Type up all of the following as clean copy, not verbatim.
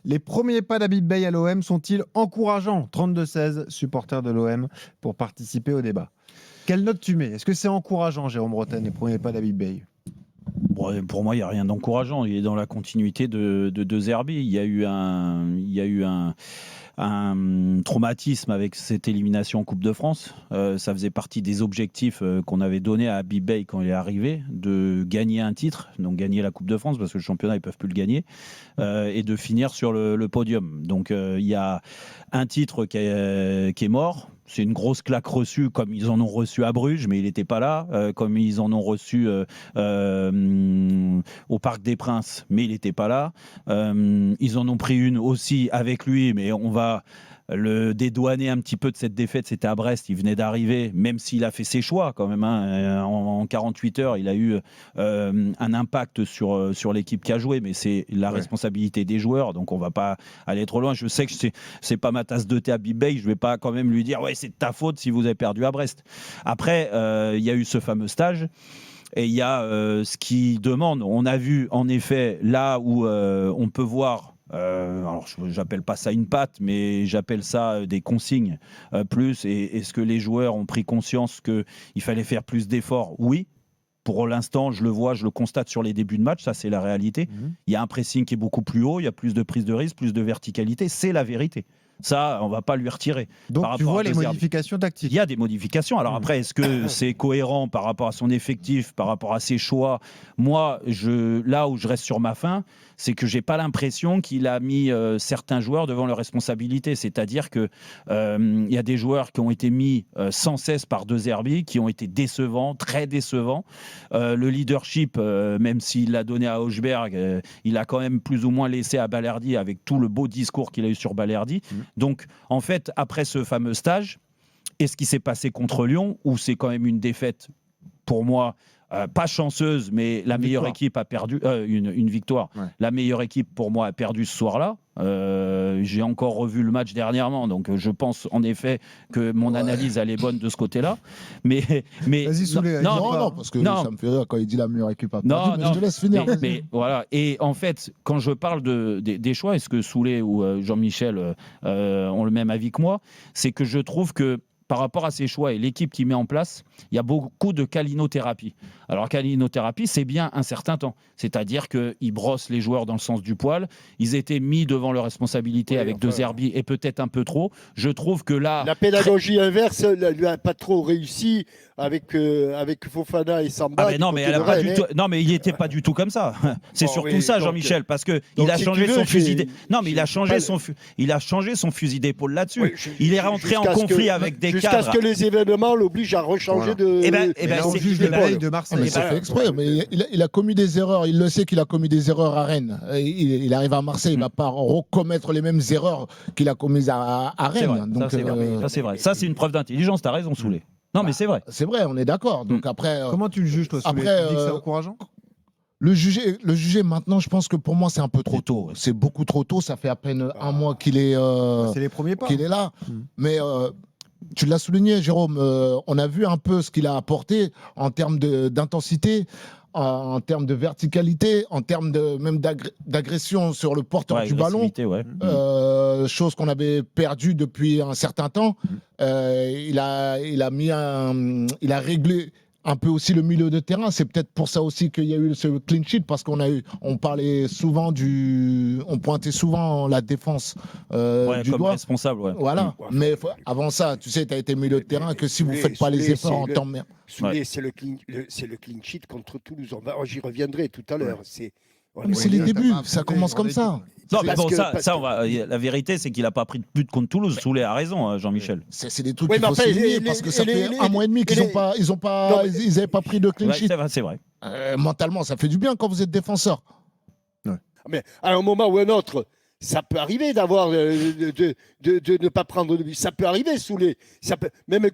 Les premiers pas d'Habib Beye à l'OM sont-ils encourageants? 32-16, supporters de l'OM, pour participer au débat. Quelle note tu mets? Est-ce que c'est encourageant, Jérôme Bretagne, les premiers pas d'Habib Beye? Bon, pour moi, il n'y a rien d'encourageant. Il est dans la continuité de Zerbi. Il y a eu un traumatisme avec cette élimination en Coupe de France. Ça faisait partie des objectifs qu'on avait donnés à Habib Beye quand il est arrivé, de gagner un titre, donc gagner la Coupe de France, parce que le championnat, ils ne peuvent plus le gagner, et de finir sur le podium. Donc, il y a un titre qui est mort. C'est une grosse claque reçue, comme ils en ont reçu à Bruges, mais il n'était pas là. Comme ils en ont reçu au Parc des Princes, mais il n'était pas là. Ils en ont pris une aussi avec lui, mais on va le dédouaner un petit peu de cette défaite. C'était à Brest, il venait d'arriver, même s'il a fait ses choix quand même. En 48 heures, il a eu un impact sur l'équipe qui a joué, mais c'est la responsabilité des joueurs, donc on ne va pas aller trop loin. Je sais que c'est pas ma tasse de thé à Habib Beye, je ne vais pas quand même lui dire « ouais, c'est de ta faute si vous avez perdu à Brest ». Après, il y a eu ce fameux stage. Et il y a ce qui demande. On a vu en effet là où on peut voir. Alors, j'appelle pas ça une patte, mais j'appelle ça des consignes plus. Et est-ce que les joueurs ont pris conscience qu'il fallait faire plus d'efforts? Oui. Pour l'instant, je le vois, je le constate sur les débuts de match, ça c'est la réalité. Il y a un pressing qui est beaucoup plus haut, il y a plus de prise de risque, plus de verticalité, c'est la vérité. Ça, on ne va pas lui retirer. Donc tu vois les modifications tactiques. Il y a des modifications. Alors après, est-ce que c'est cohérent par rapport à son effectif, par rapport à ses choix? Moi, là où je reste sur ma faim, c'est que j'ai pas l'impression qu'il a mis certains joueurs devant leurs responsabilités. C'est-à-dire que il y a des joueurs qui ont été mis sans cesse par De Zerbi, qui ont été décevants, très décevants. Le leadership, même s'il l'a donné à Hochberg, il a quand même plus ou moins laissé à Balerdi avec tout le beau discours qu'il a eu sur Balerdi. Donc, en fait, après ce fameux stage, et ce qui s'est passé contre Lyon, où c'est quand même une défaite, pour moi, pas chanceuse, mais la meilleure équipe a perdu, une victoire. Ouais. La meilleure équipe, pour moi, a perdu ce soir-là. J'ai encore revu le match dernièrement, donc je pense en effet que mon analyse elle est bonne de ce côté-là. Mais vas-y, Soulé. Non, parce que ça me fait rire quand il dit la meilleure équipe a perdu. Mais je te laisse finir. Mais voilà. Et en fait, quand je parle des choix, est-ce que Soulé ou Jean-Michel ont le même avis que moi? C'est que je trouve que par rapport à ses choix et l'équipe qu'il met en place, il y a beaucoup de calinothérapie. Alors, calinothérapie, c'est bien un certain temps. C'est-à-dire qu'ils brossent les joueurs dans le sens du poil. Ils étaient mis devant leurs responsabilités avec De Zerbi et peut-être un peu trop. Je trouve que là... La pédagogie inverse lui n'a pas trop réussi avec Fofana et Samba. Ah ben non, mais non, mais il n'était pas du tout comme ça. C'est surtout ça, Jean-Michel, parce qu'il a changé son fusil d'épaule. Non, mais il a changé son fusil d'épaule là-dessus. Oui, il est rentré en conflit avec des cadres. Jusqu'à ce que les événements l'obligent à rechanger de... c'est juge de la Ligue de Marseille. Mais c'est fait exprès. Mais il a commis des erreurs. Il le sait qu'il a commis des erreurs à Rennes. Il arrive à Marseille, il ne va pas recommettre les mêmes erreurs qu'il a commises à Rennes. Donc, ça, c'est vrai. Ça, c'est une preuve d'intelligence. Tu as raison, Soulé. Non, mais c'est vrai. C'est vrai, on est d'accord. Donc après, comment tu le juges, toi, Soulé? Tu dis que c'est encourageant? Le juger maintenant, je pense que pour moi, c'est un peu trop tôt. C'est beaucoup trop tôt. Ça fait à peine un mois qu'il est, c'est les premiers pas, qu'il est là. Mais tu l'as souligné, Jérôme, on a vu un peu ce qu'il a apporté en termes d'intensité, en termes de verticalité, en termes même d'agression sur le porteur du ballon, chose qu'on avait perdue depuis un certain temps. Il a réglé un peu aussi le milieu de terrain. C'est peut-être pour ça aussi qu'il y a eu ce clean sheet, parce on parlait souvent on pointait souvent la défense du comme doigt. Responsable. Ouais. Voilà. Mais avant ça, tu sais, tu as été milieu de terrain, que si vous ne faites pas les efforts en temps... Soulé, c'est le clean sheet contre Toulouse. J'y reviendrai tout à l'heure. C'est les débuts, ça commence comme ça. Non, mais bon, la vérité, c'est qu'il n'a pas pris de but contre Toulouse. Soulé a raison, Jean-Michel. C'est des trucs qu'il faut souligner, parce que ça fait un mois et demi qu'ils n'avaient pas pris de clean sheet. C'est vrai. Mentalement, ça fait du bien quand vous êtes défenseur. Mais à un moment ou un autre, ça peut arriver d'avoir de ne pas prendre de but. Ça peut arriver, Soulé. Même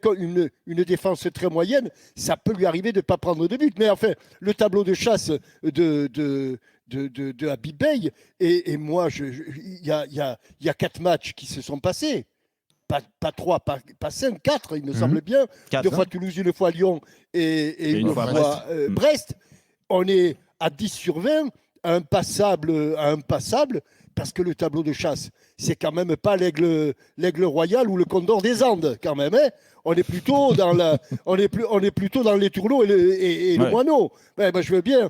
une défense très moyenne, ça peut lui arriver de ne pas prendre de but. Mais enfin, le tableau de chasse de Habib Beye, et moi, il y a 4 matchs qui se sont passés. Pas 3, pas 5, 4, il me semble bien. 2 fois Toulouse, une fois Lyon et une fois Brest. On est à 10 sur 20, à un passable parce que le tableau de chasse, c'est quand même pas l'aigle royal ou le condor des Andes, quand même. Hein. On est plutôt dans plutôt dans les tourneaux et le moineau. Ben, je veux bien,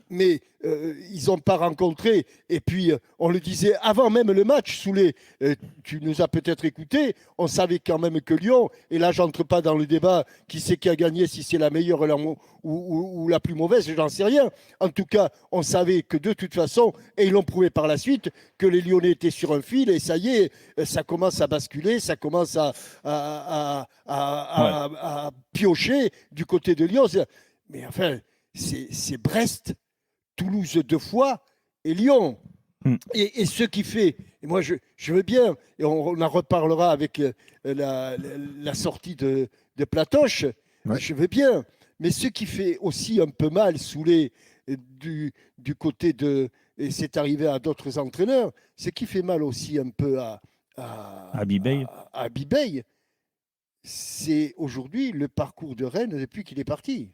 mais ils n'ont pas rencontré. Et puis, on le disait avant même le match, Soulé, tu nous as peut-être écouté, on savait quand même que Lyon, et là, j'entre pas dans le débat qui c'est qui a gagné, si c'est la meilleure ou la plus mauvaise, j'en sais rien. En tout cas, on savait que de toute façon, et ils l'ont prouvé par la suite, que les Lyonnais étaient sur un fil, et ça y est, ça commence à basculer, ça commence à piocher du côté de Lyon. Mais enfin, c'est Brest, Toulouse 2 fois et Lyon. Et ce qui fait, et moi je veux bien, et on en reparlera avec la sortie de Platoche, je veux bien, mais ce qui fait aussi un peu mal Soulé du côté de, et c'est arrivé à d'autres entraîneurs, ce qui fait mal aussi un peu à Bibey, c'est aujourd'hui le parcours de Rennes depuis qu'il est parti.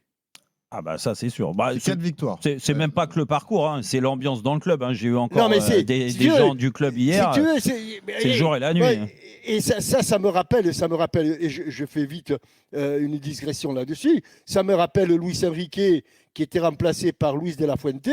Ah bah ça c'est sûr. Bah, 4 victoires. C'est même pas que le parcours, hein, c'est l'ambiance dans le club. Hein. J'ai eu encore des gens du club hier. Si tu veux, c'est le jour et la nuit. Ouais, et ça me rappelle, et je fais vite une digression là-dessus, ça me rappelle Luis Enrique qui était remplacé par Luis de la Fuente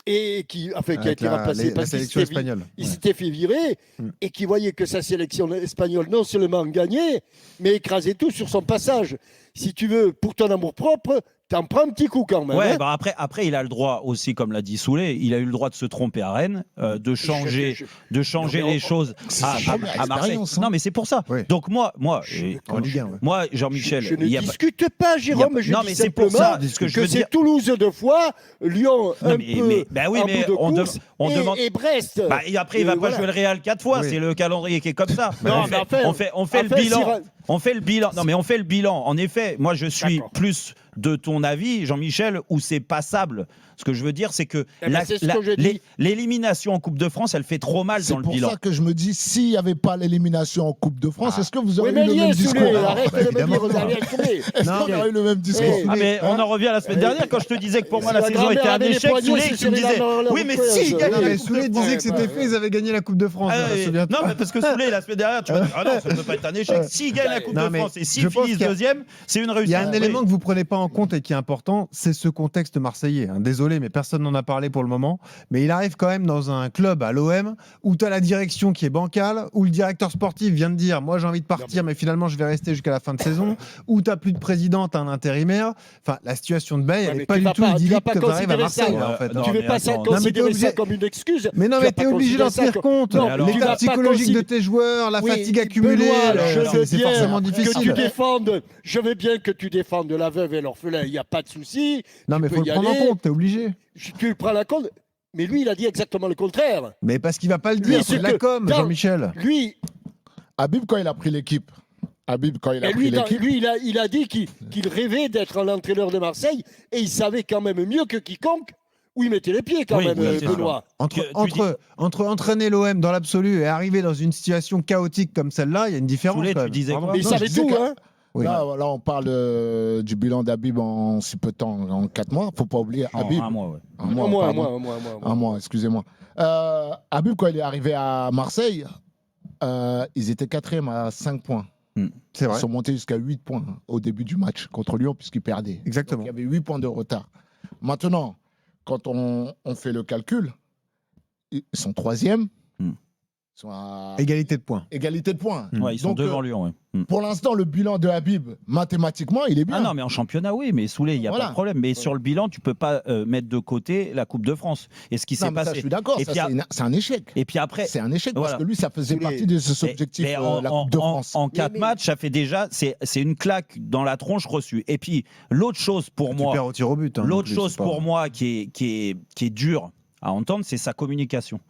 et qui a été remplacé parce qu'il s'était fait virer et qui voyait que sa sélection espagnole non seulement gagnait, mais écrasait tout sur son passage. Si tu veux, pour ton amour-propre, t'en prends un petit coup quand même. Ouais, hein. bah après, il a le droit aussi, comme l'a dit Soulé, il a eu le droit de se tromper à Rennes, de changer les choses à Marseille. Hein. Non, mais c'est pour ça. Oui. Donc moi, Jean-Michel, je ne discute pas, Jérôme. Je dis mais c'est pour ça que c'est Toulouse 2 fois, Lyon un peu en bout de course, on demande. Et Brest. Bah, et après, il va pas jouer le Real 4 fois. Oui. C'est le calendrier qui est comme ça. Non, on fait le bilan. On fait le bilan. Non, mais on fait le bilan. En effet, moi, je suis plus de ton avis, Jean-Michel, où c'est passable. Ce que je veux dire, c'est que l'élimination en Coupe de France, elle fait trop mal dans le bilan. C'est pour ça que je me dis, s'il n'y avait pas l'élimination en Coupe de France, est-ce que vous auriez eu le même discours? Arrête de me dire, vous avez Est-ce qu'on aurait eu le même discours? Mais on en revient à la semaine dernière, quand je te disais que pour moi, la saison était un échec. Soulé, tu me disais, oui, mais si, Soulé disait que c'était fait, ils avaient gagné la Coupe de France. Non, mais parce que Soulé, la semaine dernière, tu m'as dit, ah non, ça ne peut pas être un échec. S'ils gagnent la Coupe de France et s'ils finissent deuxième, c'est une réussite. Il y a un élément que vous ne prenez pas en compte et qui est important, c'est ce contexte marseillais. Désolé, mais personne n'en a parlé pour le moment. Mais il arrive quand même dans un club à l'OM où tu as la direction qui est bancale, où le directeur sportif vient de dire moi j'ai envie de partir, mais finalement je vais rester jusqu'à la fin de saison, où tu n'as plus de président, tu as un intérimaire. Enfin, la situation de Bay, elle n'est pas du tout idyllique quand tu arrives à Marseille. Tu ne veux pas considérer ça comme une excuse. Mais non, mais tu es obligé d'en tenir compte. L'état psychologique de tes joueurs, la fatigue accumulée, c'est forcément difficile. Je veux bien que tu défendes la veuve et l'orphelin, il n'y a pas de souci. Non, mais il faut le prendre en compte, tu es obligé. Tu le prends en compte. Mais lui, il a dit exactement le contraire. Mais parce qu'il ne va pas le dire, c'est de la com, Jean-Michel. Lui, Habib, quand il a pris l'équipe, lui, il a dit qu'il rêvait d'être l'entraîneur de Marseille et il savait quand même mieux que quiconque où il mettait les pieds quand même, Benoît. Entre entraîner l'OM dans l'absolu et arriver dans une situation chaotique comme celle-là, il y a une différence. Soulé, tu disais quoi? Mais il savait tout, hein. Oui. Là, on parle du bilan d'Habib en si peu de temps, en 4 mois. Il ne faut pas oublier Habib. Un mois, ouais. Un mois, excusez-moi. Habib, quand il est arrivé à Marseille, ils étaient 4e à 5 points. C'est vrai. Ils sont montés jusqu'à 8 points au début du match contre Lyon, puisqu'ils perdaient. Exactement. Donc, il y avait 8 points de retard. Maintenant, quand on fait le calcul, ils sont 3e. Ils sont à égalité de points. Égalité de points. Ouais, ils sont devant Lyon. Ouais. Pour l'instant, le bilan de Habib, mathématiquement, il est bien. Ah non, mais en championnat, oui, mais Soulé, il n'y a pas de problème. Mais sur le bilan, tu ne peux pas mettre de côté la Coupe de France. Et ce qui s'est passé. Ça, je suis d'accord, c'est un échec. Et puis après. C'est un échec parce que lui, ça faisait partie de ses objectifs, la Coupe de France. En 4 matchs, ça fait déjà. C'est une claque dans la tronche reçue. Et puis, l'autre chose pour moi. Tu perds au tir au but. L'autre chose pour moi qui est dure à entendre, c'est sa communication.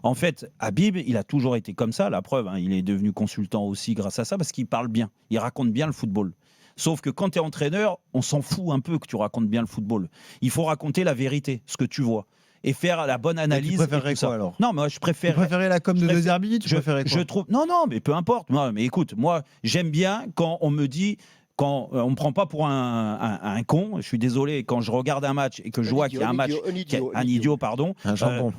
En fait, Habib, il a toujours été comme ça, la preuve, il est devenu consultant aussi grâce à ça, parce qu'il parle bien, il raconte bien le football. Sauf que quand tu es entraîneur, on s'en fout un peu que tu racontes bien le football. Il faut raconter la vérité, ce que tu vois, et faire la bonne analyse. Tu préférerais quoi alors? Non, moi je préfère. Tu préférais la com de De Zerbi? Tu préférais quoi? Je trouve. Non, mais peu importe. Mais écoute, moi j'aime bien quand on me dit quand on me prend pas pour un con, je suis désolé, quand je regarde un match et que je vois qu'il y a un match, un idiot, pardon,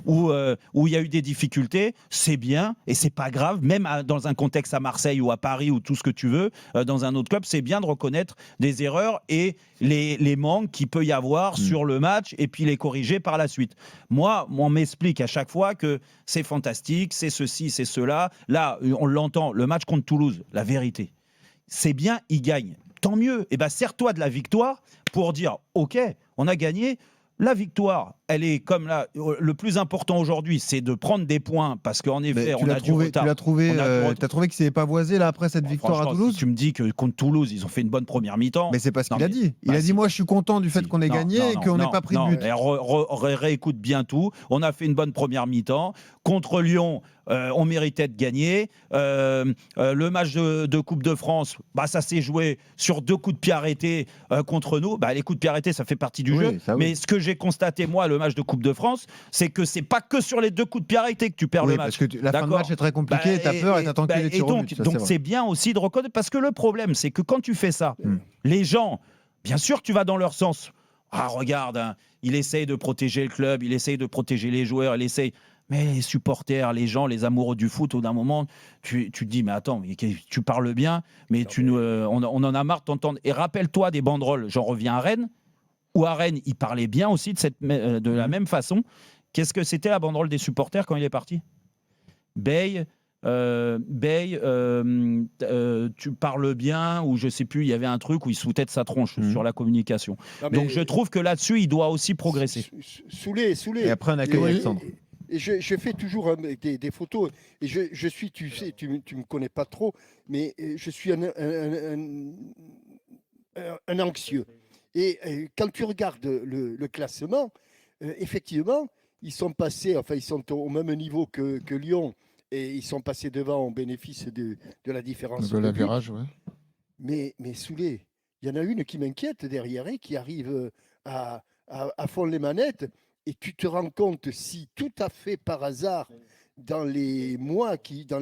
où il y a eu des difficultés, c'est bien et c'est pas grave, même dans un contexte à Marseille ou à Paris ou tout ce que tu veux, dans un autre club, c'est bien de reconnaître des erreurs et les manques qu'il peut y avoir sur le match et puis les corriger par la suite. Moi, on m'explique à chaque fois que c'est fantastique, c'est ceci, c'est cela. Là, on l'entend, le match contre Toulouse, la vérité, c'est bien, il gagne. Tant mieux. Et ben, sers-toi de la victoire pour dire, OK, on a gagné. La victoire, elle est comme là. Le plus important aujourd'hui, c'est de prendre des points parce qu'en effet, on a du retard. Tu as trouvé que c'est pas voisé là après cette victoire à Toulouse. Si tu me dis que contre Toulouse, ils ont fait une bonne première mi-temps. Mais c'est pas ce qu'il a dit. Il a dit moi, je suis content du fait qu'on ait gagné et qu'on n'ait pas pris de but. Réécoute bien tout. On a fait une bonne première mi-temps contre Lyon. On méritait de gagner. Le match de Coupe de France, ça s'est joué sur 2 coups de pied arrêtés contre nous. Les coups de pied arrêtés, ça fait partie du jeu. Mais ce que j'ai constaté, moi, le match de Coupe de France, c'est que c'est pas que sur les 2 coups de pied arrêtés que tu perds le match. Parce que la fin de match est très compliquée, t'as peur et t'attends qu'il y ait des tirs au but. Donc c'est bien aussi de reconnaître, parce que le problème, c'est que quand tu fais ça, les gens, bien sûr, tu vas dans leur sens. Ah, regarde, il essaye de protéger le club, il essaye de protéger les joueurs, il essaye... Mais les supporters, les gens, les amoureux du foot, au d'un moment, tu te dis, mais attends, tu parles bien, mais on en a marre de t'entendre. Et rappelle-toi des banderoles, j'en reviens à Rennes, où à Rennes, il parlait bien aussi de la même façon. Qu'est-ce que c'était la banderole des supporters quand il est parti ? Bey, tu parles bien, ou je sais plus, il y avait un truc où il se foutait de sa tronche sur la communication. Donc je trouve que là-dessus, il doit aussi progresser. Soulé. Et après, on accueille Alexandre. Et je fais toujours des photos. Et je suis, tu sais, tu me connais pas trop, mais je suis un anxieux. Et quand tu regardes le classement, effectivement, ils sont passés, enfin, ils sont au même niveau que Lyon, et ils sont passés devant au bénéfice de la différence de l'avérage, ouais. Mais Soulé, il y en a une qui m'inquiète derrière et qui arrive à fond les manettes. Et tu te rends compte, si tout à fait par hasard, dans les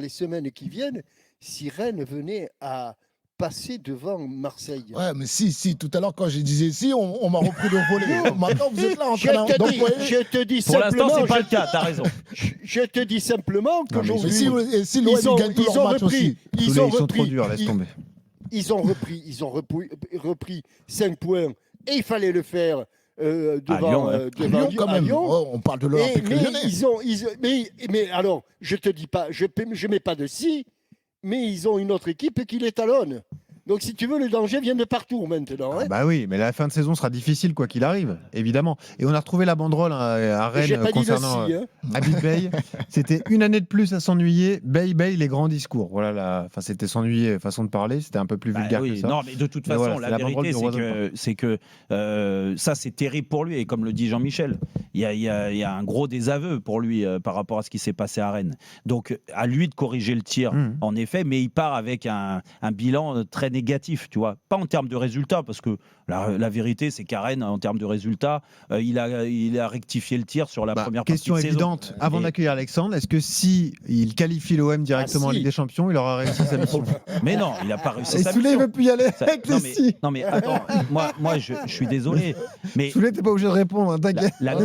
semaines qui viennent, si Rennes venait à passer devant Marseille. Ouais, mais si, tout à l'heure, quand je disais si, on m'a repris le volet. Maintenant, vous êtes là en train de... Je te dis pour simplement... l'instant, c'est pas le cas, t'as raison. Je te dis simplement qu'aujourd'hui... Si l'OM gagne tous leurs matchs aussi. Ils sont trop durs, laisse tomber. Ils ont repris 5 points et il fallait le faire devant Lyon, quand même. Oh, on parle de l'Olympique Lyonnais. Mais alors, je te dis pas, je mets pas de si, mais ils ont une autre équipe qui les talonne. Donc, si tu veux, le danger vient de partout maintenant. Hein. Bah oui, mais la fin de saison sera difficile, quoi qu'il arrive, évidemment. Et on a retrouvé la banderole à Rennes concernant Habib Bey. C'était une année de plus à s'ennuyer. Bey, les grands discours. Voilà, enfin, c'était s'ennuyer, façon de parler. C'était un peu plus vulgaire que ça. Non, mais de toute façon, la vérité, c'est que ça, c'est terrible pour lui. Et comme le dit Jean-Michel, il y a un gros désaveu pour lui par rapport à ce qui s'est passé à Rennes. Donc, à lui de corriger le tir, en effet, mais il part avec un bilan très négatif, tu vois, pas en termes de résultats, parce que la vérité, c'est qu'à Rennes, en termes de résultats, il a rectifié le tir sur la première partie de saison. Question évidente, avant d'accueillir Alexandre, est-ce que si il qualifie l'OM directement en Ligue des Champions, il aura réussi sa mission? Mais non, il n'a pas réussi sa mission. Soulé, il veut plus y aller avec les si. Non mais attends, moi je suis désolé, mais Soulé, t'es pas obligé de répondre, hein, t'inquiète. La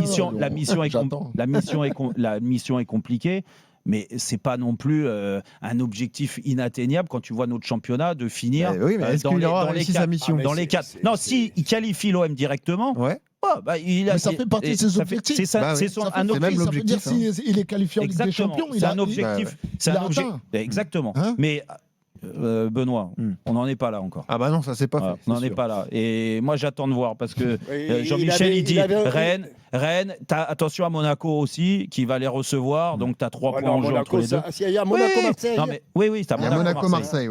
mission est compliquée. Mais c'est pas non plus un objectif inatteignable quand tu vois notre championnat de finir dans les 4. Non, si il qualifie l'OM directement. Ouais. Mais ça fait partie de ses objectifs. C'est un même l'objectif. S'il est qualifié en Ligue des Champions, c'est un objectif. C'est un objectif. Exactement. Mais Benoît, on n'en est pas là encore. Ah bah non, ça c'est pas fait. On n'en est pas là. Et moi j'attends de voir parce que Jean-Michel il dit Rennes, attention à Monaco aussi qui va les recevoir, donc tu as 3 points en jeu entre les deux. Il y a Monaco-Marseille. Oui, il y a Monaco-Marseille.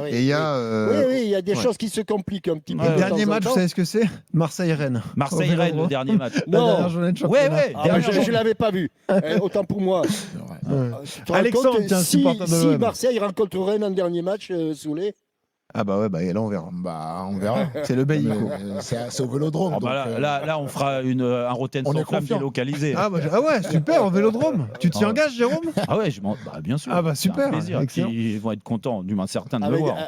Et il y a il y a des choses qui se compliquent un petit peu. Le dernier match, vous savez ce que c'est? Marseille-Rennes. Marseille-Rennes, le dernier match. Non, je ne l'avais pas vu. Autant pour moi. Alexandre, tiens, supporter de l'OM. Si Marseille rencontre Rennes en dernier match, Soulé. Ah bah ouais, là on verra. On verra. C'est le Bailly. C'est au Vélodrome. Là, on fera un Rotten sans flamme délocalisé. Ah ouais, super, au Vélodrome. Tu t'y engages, Jérôme? Ah ouais, bien sûr. Ah bah super. Plaisir. Ils vont être contents, du moins certains de me voir.